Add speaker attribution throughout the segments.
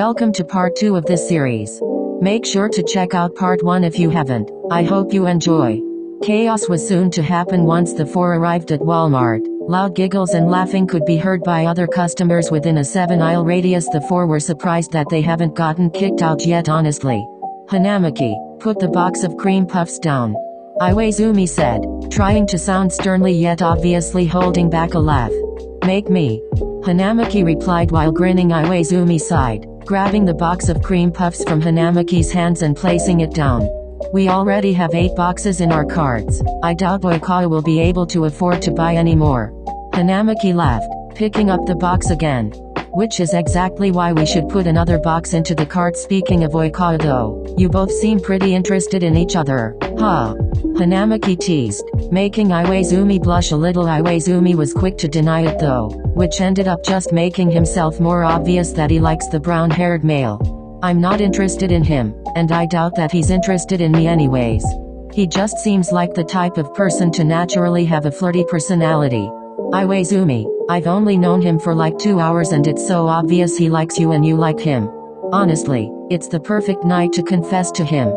Speaker 1: Welcome to part 2 of this series. Make sure to check out part 1 if you haven't. I hope you enjoy. Chaos was soon to happen once the four arrived at Walmart. Loud giggles and laughing could be heard by other customers within a 7-aisle radius. The four were surprised that they haven't gotten kicked out yet. Honestly, Hanamaki, put the box of cream puffs down, Iwaizumi said, trying to sound sternly yet obviously holding back a laugh. Make me, Hanamaki replied while grinning. Iwaizumi sighed, grabbing the box of cream puffs from Hanamaki's hands and placing it down. We already have 8 boxes in our carts. I doubt Oikawa will be able to afford to buy any more. Hanamaki laughed, picking up the box again. Which is exactly why we should put another box into the cart. Speaking of Oikawa though, you both seem pretty interested in each other. Huh? Hanamaki teased, making Iwaizumi blush a little. Iwaizumi was quick to deny it though, which ended up just making himself more obvious that he likes the brown-haired male. I'm not interested in him, and I doubt that he's interested in me anyways. He just seems like the type of person to naturally have a flirty personality. Iwaizumi, I've only known him for like 2 hours and it's so obvious he likes you and you like him. Honestly, it's the perfect night to confess to him.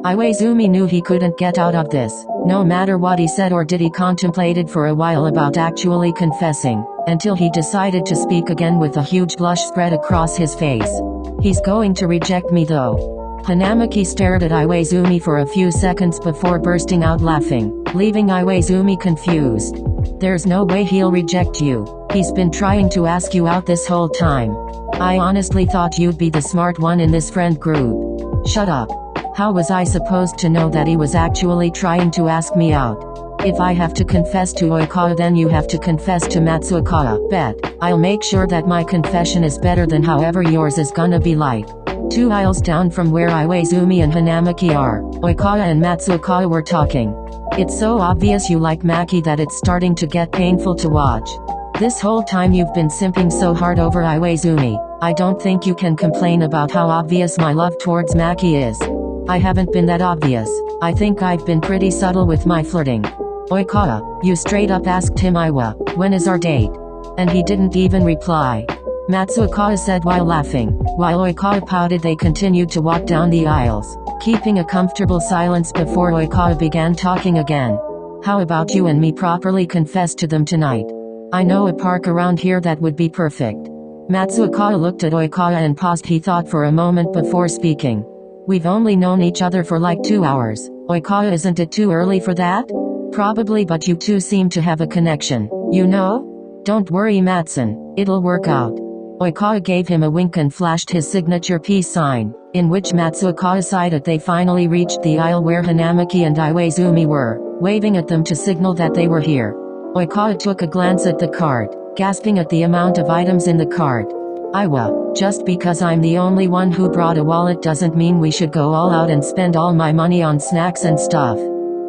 Speaker 1: Iwaizumi knew he couldn't get out of this, no matter what he said or did. He contemplated for a while about actually confessing, until he decided to speak again with a huge blush spread across his face. He's going to reject me though. Hanamaki stared at Iwaizumi for a few seconds before bursting out laughing, leaving Iwaizumi confused. There's no way he'll reject you. He's been trying to ask you out this whole time. I honestly thought you'd be the smart one in this friend group. Shut up. How was I supposed to know that he was actually trying to ask me out? If I have to confess to Oikawa, then you have to confess to Matsuhana. Bet. I'll make sure that my confession is better than however yours is gonna be like. 2 aisles down from where Iwaizumi and Hanamaki are, Oikawa and Matsuhana were talking. It's so obvious you like Maki that it's starting to get painful to watch. This whole time you've been simping so hard over Iwaizumi. I don't think you can complain about how obvious my love towards Maki is. I haven't been that obvious. I think I've been pretty subtle with my flirting. Oikawa, you straight up asked him, Iwa, when is our date? And he didn't even reply. Matsuhana said while laughing. While Oikawa pouted, they continued to walk down the aisles, keeping a comfortable silence before Oikawa began talking again. How about you and me properly confess to them tonight? I know a park around here that would be perfect. Matsuhana looked at Oikawa and paused. He thought for a moment before speaking. We've only known each other for like 2 hours. Oikawa, isn't it too early for that? Probably, but you two seem to have a connection, you know? Don't worry, Matsun, it'll work out. Oikawa gave him a wink and flashed his signature peace sign, in which Matsuhana sighed. They finally reached the aisle where Hanamaki and Iwaizumi were, waving at them to signal that they were here. Oikawa took a glance at the cart, gasping at the amount of items in the cart. Iwa, just because I'm the only one who brought a wallet doesn't mean we should go all out and spend all my money on snacks and stuff.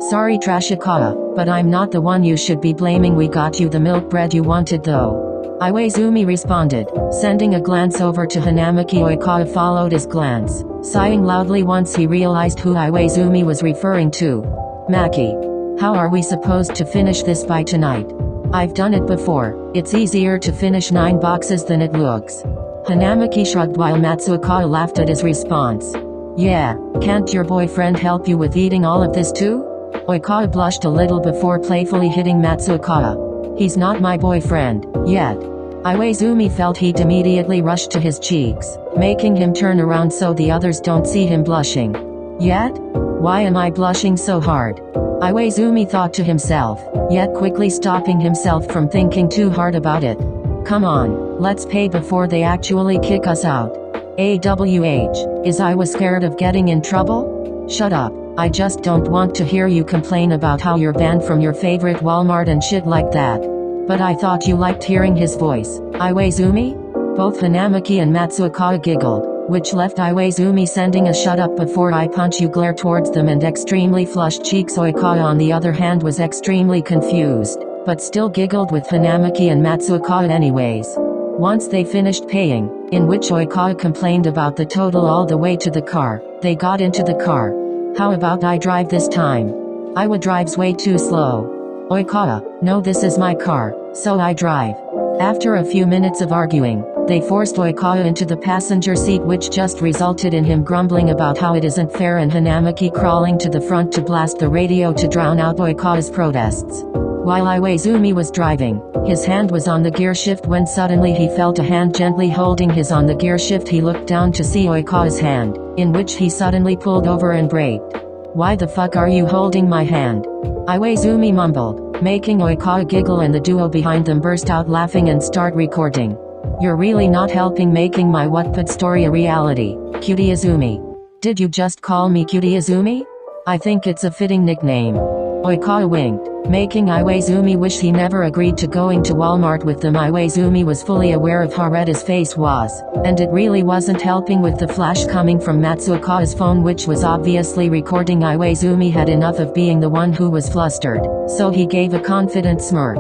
Speaker 1: Sorry Trashikawa, but I'm not the one you should be blaming. We got you the milk bread you wanted though. Iwaizumi responded, sending a glance over to Hanamaki. Oikawa followed his glance, sighing loudly once he realized who Iwaizumi was referring to. Maki. How are we supposed to finish this by tonight? I've done it before. It's easier to finish 9 boxes than it looks. Hanamaki shrugged while Matsuhana laughed at his response. Yeah, can't your boyfriend help you with eating all of this too? Oikawa blushed a little before playfully hitting Matsuhana. He's not my boyfriend, yet. Iwaizumi felt heat immediately rushed to his cheeks, making him turn around so the others don't see him blushing. Yet? Why am I blushing so hard? Iwaizumi thought to himself, yet quickly stopping himself from thinking too hard about it. Come on, let's pay before they actually kick us out. AWH, is I was scared of getting in trouble? Shut up, I just don't want to hear you complain about how you're banned from your favorite Walmart and shit like that. But I thought you liked hearing his voice, Iwaizumi? Both Hanamaki and Matsuhana giggled, which left Iwaizumi sending a shut up before I punch you glare towards them and extremely flushed cheeks. Oikawa on the other hand was extremely confused, but still giggled with Hanamaki and Matsuhana anyways. Once they finished paying, in which Oikawa complained about the total all the way to the car, they got into the car. How about I drive this time? Iwa drives way too slow. Oikawa, no, this is my car, so I drive. After a few minutes of arguing, they forced Oikawa into the passenger seat, which just resulted in him grumbling about how it isn't fair and Hanamaki crawling to the front to blast the radio to drown out Oikawa's protests. While Iwaizumi was driving, his hand was on the gear shift when suddenly he felt a hand gently holding his on the gear shift. He looked down to see Oikawa's hand, in which he suddenly pulled over and braked. "Why the fuck are you holding my hand?" Iwaizumi mumbled, making Oikawa giggle, and the duo behind them burst out laughing and start recording. "You're really not helping making my Wattpad story a reality, Cutie Izumi. Did you just call me Cutie Izumi? I think it's a fitting nickname." Oikawa winked, making Iwaizumi wish he never agreed to going to Walmart with them. Iwaizumi was fully aware of how red his face was, and it really wasn't helping with the flash coming from Matsuoka's phone, which was obviously recording. Iwaizumi had enough of being the one who was flustered, so he gave a confident smirk.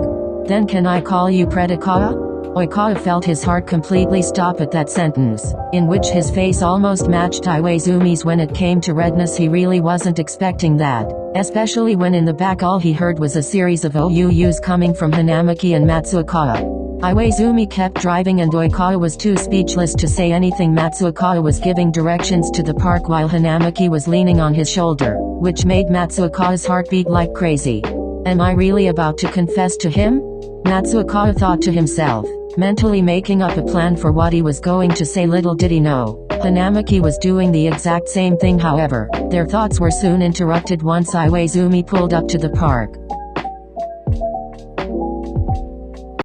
Speaker 1: "Then can I call you Predakawa?" Oikawa felt his heart completely stop at that sentence, in which his face almost matched Iwaizumi's. When it came to redness, he really wasn't expecting that, especially when in the back all he heard was a series of OUUs coming from Hanamaki and Matsuokawa. Iwaizumi kept driving and Oikawa was too speechless to say anything. Matsuokawa was giving directions to the park while Hanamaki was leaning on his shoulder, which made Matsuokawa's heart beat like crazy. Am I really about to confess to him? Matsuokawa thought to himself, mentally making up a plan for what he was going to say. Little did he know, Hanamaki was doing the exact same thing. However, their thoughts were soon interrupted once Iwaizumi pulled up to the park.